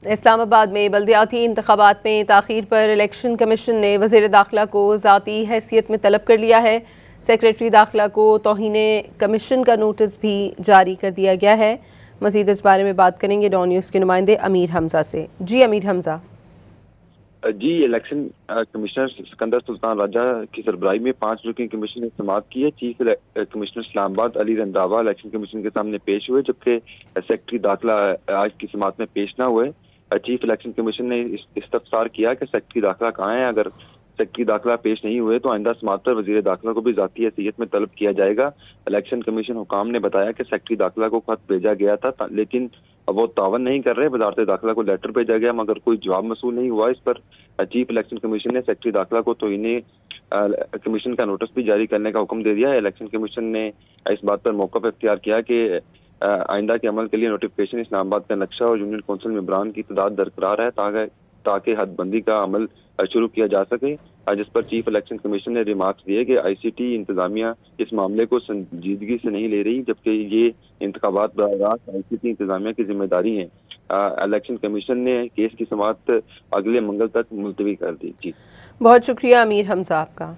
اسلام آباد میں بلدیاتی انتخابات میں تاخیر پر الیکشن کمیشن نے وزیر داخلہ کو ذاتی حیثیت میں طلب کر لیا ہے۔ سیکریٹری داخلہ کو توہین کمیشن کا نوٹس بھی جاری کر دیا گیا ہے۔ مزید اس بارے میں بات کریں گے ڈان نیوز کے نمائندے امیر حمزہ سے۔ جی امیر حمزہ۔ جی، الیکشن کمشنر سکندر سلطان راجہ کی سربراہی میں 5 رکنی کمیشن نے سماعت کی ہے۔ چیف کمشنر اسلام آباد علی رنداوا الیکشن کمیشن کے سامنے پیش ہوئے، جبکہ سیکرٹری داخلہ آج کی سماعت میں پیش نہ ہوئے۔ چیف الیکشن کمیشن نے استفسار کیا کہ سیکرٹری داخلہ کہاں ہیں۔ اگر سیکرٹری داخلہ پیش نہیں ہوئے تو آئندہ سماعت پر وزیر داخلہ کو بھی ذاتی حیثیت میں طلب کیا جائے گا۔ الیکشن کمیشن حکام نے بتایا کہ سیکرٹری داخلہ کو خط بھیجا گیا تھا، لیکن وہ تعاون نہیں کر رہے۔ وزارت داخلہ کو لیٹر بھیجا گیا مگر کوئی جواب موصول نہیں ہوا۔ اس پر چیف الیکشن کمیشن نے سیکرٹری داخلہ کو توہین کمیشن کا نوٹس بھی جاری کرنے کا حکم دے دیا ہے۔ الیکشن کمیشن نے اس بات پر موقف اختیار کیا کہ آئندہ کے عمل کے لیے نوٹیفکیشن اسلام آباد کا نقشہ اور یونین کونسل ممبران کی تعداد درقرار ہے تاکہ حد بندی کا عمل شروع کیا جا سکے، جس پر چیف الیکشن کمیشن نے ریمارکس دیے کہ آئی سی ٹی انتظامیہ اس معاملے کو سنجیدگی سے نہیں لے رہی، جبکہ یہ انتخابات براہ راست آئی سی ٹی انتظامیہ کی ذمہ داری ہیں۔ الیکشن کمیشن نے کیس کی سماعت اگلے منگل تک ملتوی کر دی۔ جی بہت شکریہ امیر حمزہ آپ کا۔